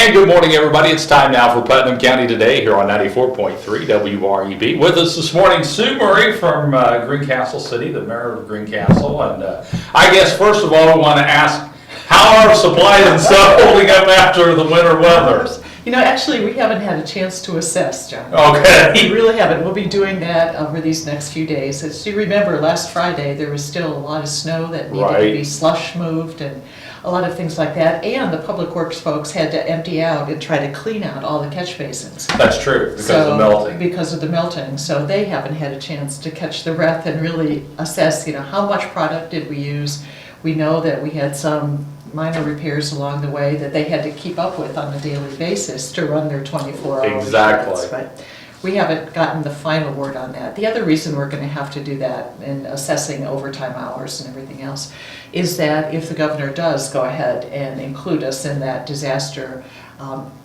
And good morning, everybody. It's time now for Putnam County Today here on 94.3 WREB. With us this morning, Sue Murray from Greencastle City, the mayor of Greencastle. And I guess, first of all, we want to ask, how are supplies and stuff holding up after the winter weather? You know, actually, we haven't had a chance to assess, John. Okay. We really haven't. We'll be doing that over these next few days. As you remember, last Friday, there was still a lot of snow that needed to be slush moved and a lot of things like that. And the Public Works folks had to empty out and try to clean out all the catch basins. That's true, because of the melting. Because of the melting. So they haven't had a chance to catch the breath and really assess, how much product did we use. We know that we had some minor repairs along the way that they had to keep up with on a daily basis to run their 24-hour Exactly. shifts, but we haven't gotten the final word on that. The other reason we're going to have to do that in assessing overtime hours and everything else is that if the governor does go ahead and include us in that disaster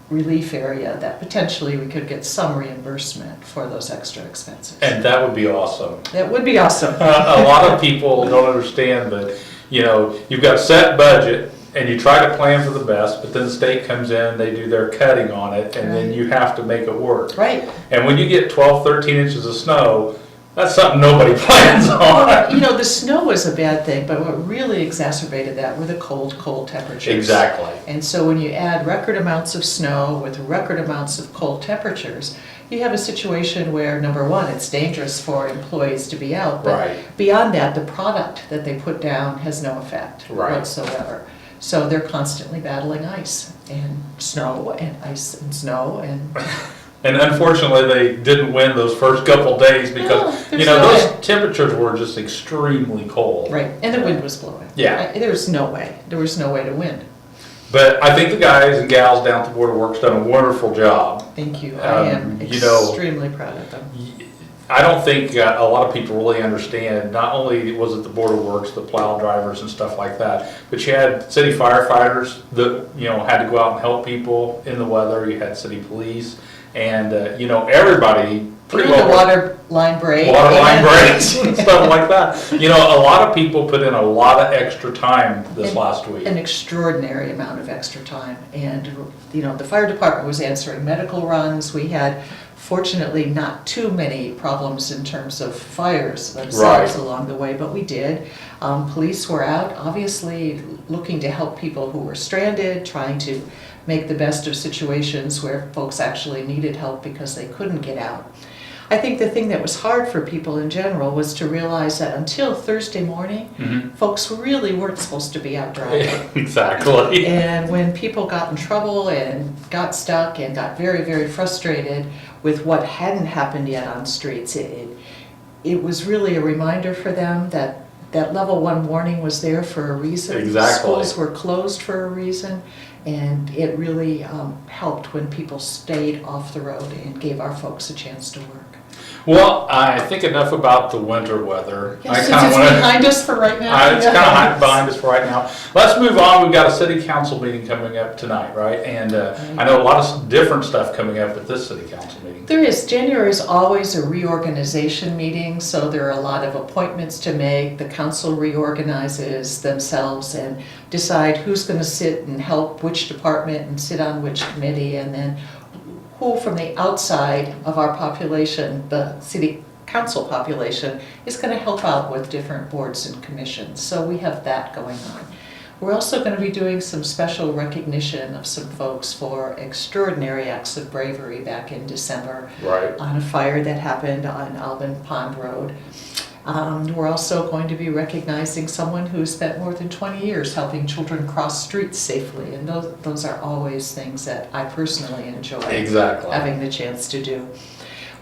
relief area, that potentially we could get some reimbursement for those extra expenses. And that would be awesome. That would be awesome. A lot of people don't understand that, you've got a set budget, and you try to plan for the best, but then the state comes in, they do their cutting on it, and then you have to make it work. Right. And when you get 12, 13 inches of snow, that's something nobody plans on. Well, the snow was a bad thing, but what really exacerbated that were the cold temperatures. Exactly. And so when you add record amounts of snow with record amounts of cold temperatures, you have a situation where, number one, it's dangerous for employees to be out, but beyond that, the product that they put down has no effect whatsoever. So they're constantly battling ice and snow and ice and snow and... And unfortunately, they didn't win those first couple days because, those temperatures were just extremely cold. Right, and the wind was blowing. Yeah. There was no way to win. But I think the guys and gals down at the Board of Works done a wonderful job. Thank you. I am extremely proud of them. I don't think a lot of people really understand, not only was it the Board of Works, the plow drivers and stuff like that, but you had city firefighters that, had to go out and help people in the weather. You had city police and, everybody pretty well. The water line breaks and stuff like that. A lot of people put in a lot of extra time this last week. An extraordinary amount of extra time. And, the fire department was answering medical runs. We had, fortunately, not too many problems in terms of fires themselves along the way, but we did. Police were out, obviously looking to help people who were stranded, trying to make the best of situations where folks actually needed help because they couldn't get out. I think the thing that was hard for people in general was to realize that until Thursday morning, folks really weren't supposed to be out driving. Exactly. And when people got in trouble and got stuck and got very, very frustrated with what hadn't happened yet on streets, it was really a reminder for them that level 1 warning was there for a reason. Exactly. Schools were closed for a reason. And it really helped when people stayed off the road and gave our folks a chance to work. Well, I think enough about the winter weather. Yes, since it's behind us for right now. It's kind of behind us for right now. Let's move on. We've got a city council meeting coming up tonight, right? And I know a lot of different stuff coming up at this city council meeting. There is. January is always a reorganization meeting, so there are a lot of appointments to make. The council reorganizes themselves and decide who's going to sit and help which department and sit on which committee, and then who from the outside of our population, the city council population, is going to help out with different boards and commissions. So we have that going on. We're also going to be doing some special recognition of some folks for extraordinary acts of bravery back in December on a fire that happened on Alban Pond Road. We're also going to be recognizing someone who spent more than 20 years helping children cross streets safely, and those are always things that I personally enjoy having the chance to do.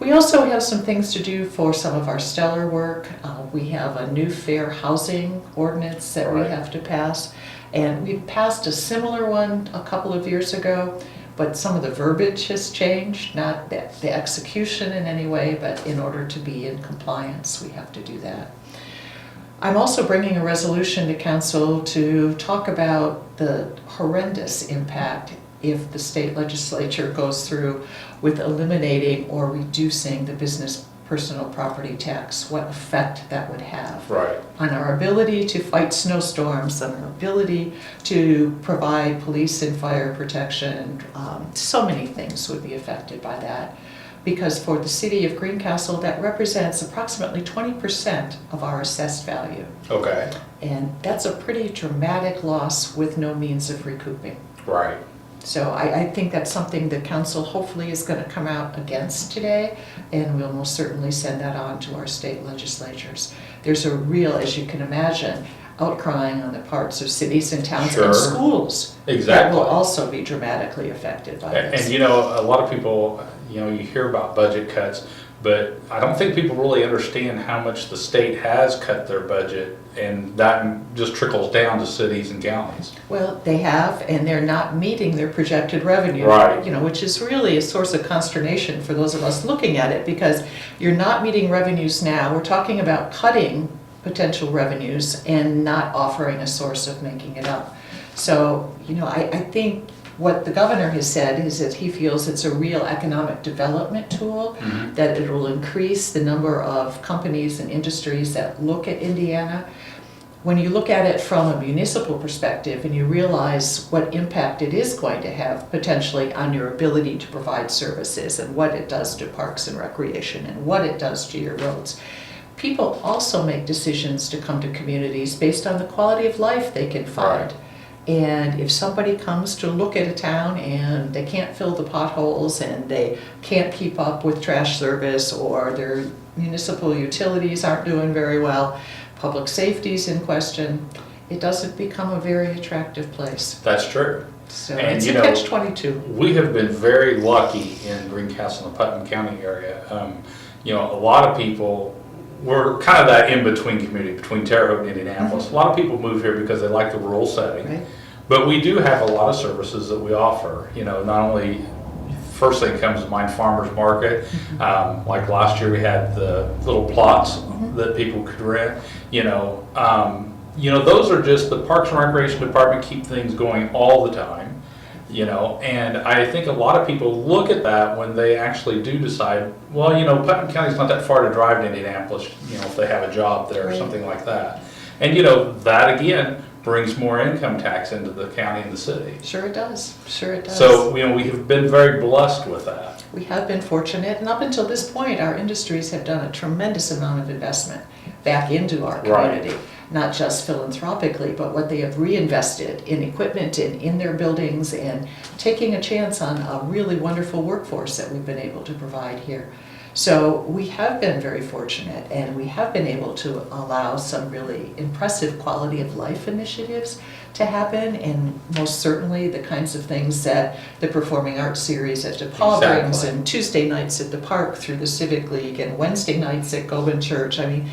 We also have some things to do for some of our stellar work. We have a new fair housing ordinance that we have to pass, and we passed a similar one a couple of years ago, but some of the verbiage has changed, not the execution in any way, but in order to be in compliance, we have to do that. I'm also bringing a resolution to council to talk about the horrendous impact if the state legislature goes through with eliminating or reducing the business personal property tax, what effect that would have Right. on our ability to fight snowstorms, on our ability to provide police and fire protection. So many things would be affected by that. Because for the city of Greencastle, that represents approximately 20% of our assessed value. Okay. And that's a pretty dramatic loss with no means of recouping. Right. So I think that's something the council hopefully is going to come out against today, and we'll most certainly send that on to our state legislatures. There's a real, as you can imagine, outcrying on the parts of cities and towns Sure. and schools that Exactly. will also be dramatically affected by this. And you know, a lot of people, you know, you hear about budget cuts, but I don't think people really understand how much the state has cut their budget, and that just trickles down to cities and counties. Well, they have, and they're not meeting their projected revenue. Right. You know, which is really a source of consternation for those of us looking at it, because you're not meeting revenues now. We're talking about cutting potential revenues and not offering a source of making it up. So, you know, I think what the governor has said is that he feels it's a real economic development tool, that it will increase the number of companies and industries that look at Indiana. When you look at it from a municipal perspective and you realize what impact it is going to have potentially on your ability to provide services and what it does to parks and recreation and what it does to your roads, people also make decisions to come to communities based on the quality of life they can find. Right. And if somebody comes to look at a town and they can't fill the potholes and they can't keep up with trash service, or their municipal utilities aren't doing very well, public safety's in question, it doesn't become a very attractive place. That's true. So And, it's you a know, catch-22. We have been very lucky in Greencastle and Putnam County area. You know, a lot of people, we're kind of that in-between community between Terre Haute and Indianapolis. A lot of people move here because they like the rural setting. Right. But we do have a lot of services that we offer. You know, not only, first thing comes to mind, farmers market. Like last year we had the little plots that people could rent. You know, those are just, the Parks and Recreation Department keep things going all the time. You know, and I think a lot of people look at that when they actually do decide, well, you know, Putnam County's not that far to drive to Indianapolis, you know, if they have a job there or Right. something like that. And, you know, that again brings more income tax into the county and the city. Sure it does. Sure it does. So, you know, we have been very blessed with that. We have been fortunate, and up until this point, our industries have done a tremendous amount of investment back into our community. Right. Not just philanthropically, but what they have reinvested in equipment and in their buildings, and taking a chance on a really wonderful workforce that we've been able to provide here. So we have been very fortunate, and we have been able to allow some really impressive quality of life initiatives to happen, and most certainly the kinds of things that the Performing Arts Series at DePaul brings, Exactly. and Tuesday nights at the park through the Civic League, and Wednesday nights at Gobin Church. I mean,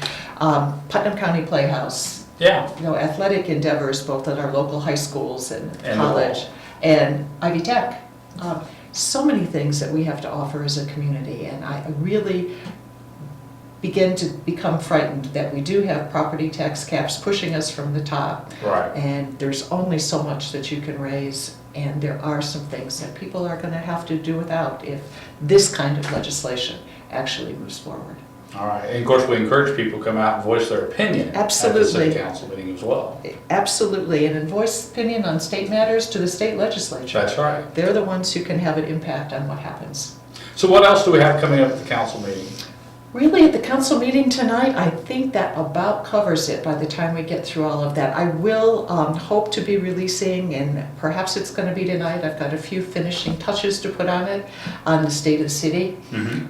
Putnam County Playhouse, Yeah. you know, athletic endeavors both at our local high schools and And college, and Ivy Tech. So many things that we have to offer as a community, and I really begin to become frightened that we do have property tax caps pushing us from the top. Right. And there's only so much that you can raise, and there are some things that people are going to have to do without if this kind of legislation actually moves forward. All right. And of course, we encourage people to come out and voice their opinion at the Absolutely. city council meeting as well. Absolutely, and voice opinion on state matters to the state legislature. That's right. They're the ones who can have an impact on what happens. So what else do we have coming up at the council meeting? Really, at the council meeting tonight, I think that about covers it by the time we get through all of that. I will hope to be releasing, and perhaps it's going to be tonight, I've got a few finishing touches to put on it, on the state of the city,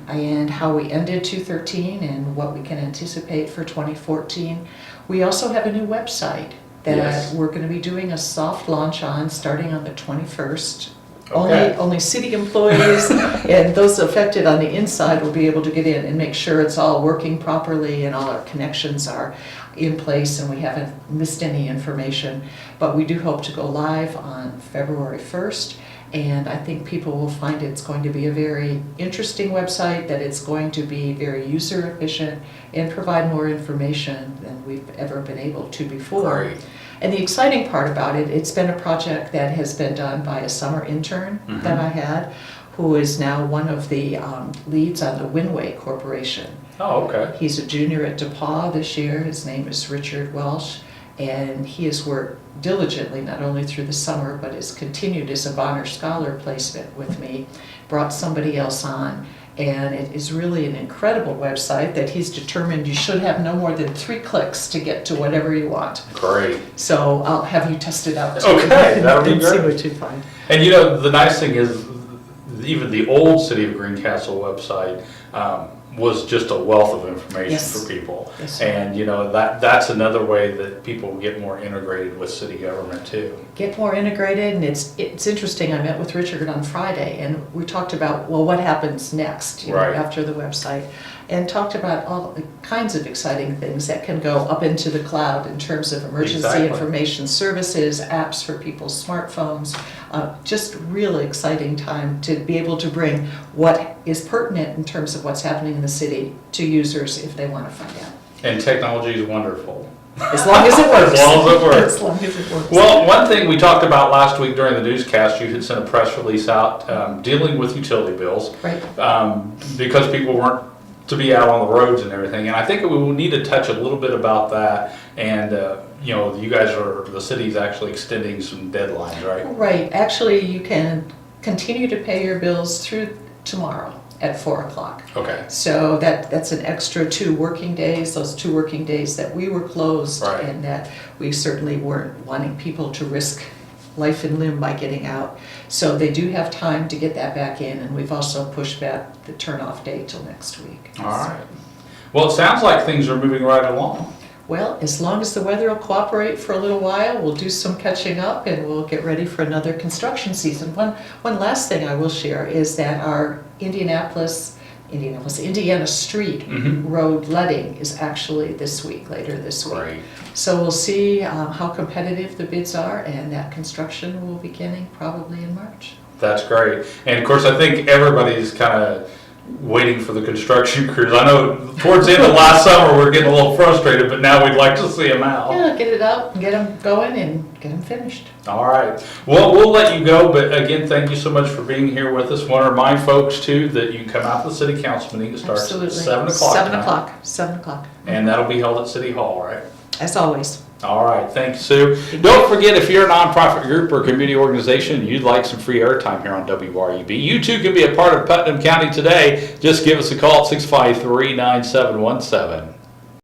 and how we ended 2013 and what we can anticipate for 2014. We also have a new website that Yes. we're going to be doing a soft launch on starting on the 21st. Okay. Only city employees and those affected on the inside will be able to get in and make sure it's all working properly and all our connections are in place and we haven't missed any information. But we do hope to go live on February 1st, and I think people will find it's going to be a very interesting website, that it's going to be very user efficient and provide more information than we've ever been able to before. Great. And the exciting part about it, it's been a project that has been done by a summer intern that I had, who is now one of the leads on the Winway Corporation. Oh, okay. He's a junior at DePaul this year. His name is Richard Welsh, and he has worked diligently not only through the summer, but has continued as a Bonner Scholar placement with me, brought somebody else on, and it is really an incredible website that he's determined you should have no more than 3 clicks to get to whatever you want. Great. So I'll have you test it out too. Okay, that'll be and see great. what you find. And you know, the nice thing is, even the old City of Greencastle website was just a wealth of information Yes. for people. Yes, sir. And you know, that's another way that people get more integrated with city government too. Get more integrated, and it's interesting. I met with Richard on Friday, and we talked about, well, what happens next, you know, Right. after the website, and talked about all the kinds of exciting things that can go up into the cloud in terms of emergency Exactly. information services, apps for people's smartphones. Just really exciting time to be able to bring what is pertinent in terms of what's happening in the city to users if they want to find out. And technology is wonderful. As long as it works. As long as it works. As long as it works. Well, one thing we talked about last week during the newscast, you had sent a press release out dealing with utility bills. Right. Because people weren't to be out on the roads and everything. And I think we will need to touch a little bit about that. And, you know, you guys the city's actually extending some deadlines, right? Right, actually, you can continue to pay your bills through tomorrow at 4 o'clock. Okay. So that's an extra 2 working days, those 2 working days that we were closed, Right. and that we certainly weren't wanting people to risk life and limb by getting out. So they do have time to get that back in, and we've also pushed back the turn-off date till next week. All right. Well, it sounds like things are moving right along. Well, as long as the weather will cooperate for a little while, we'll do some catching up and we'll get ready for another construction season. One last thing I will share is that our Indiana Street road letting is actually this week, later this week. Great. So we'll see how competitive the bids are, and that construction will be beginning probably in March. That's great. And of course, I think everybody's kind of waiting for the construction crews. I know towards the end of last summer, we were getting a little frustrated, but now we'd like to see them out. Yeah, get it out and get them going and get them finished. All right. Well, we'll let you go, but again, thank you so much for being here with us. Want to remind folks too that you can come out to the city council meeting. It starts Absolutely. at 7 o'clock. 7 tonight. o'clock. 7 o'clock. And that'll be held at City Hall, right? As always. All right, thank you, Sue. Don't forget, if you're a nonprofit group or community organization and you'd like some free airtime here on WREB, you too can be a part of Putnam County Today. Just give us a call at 653-9717.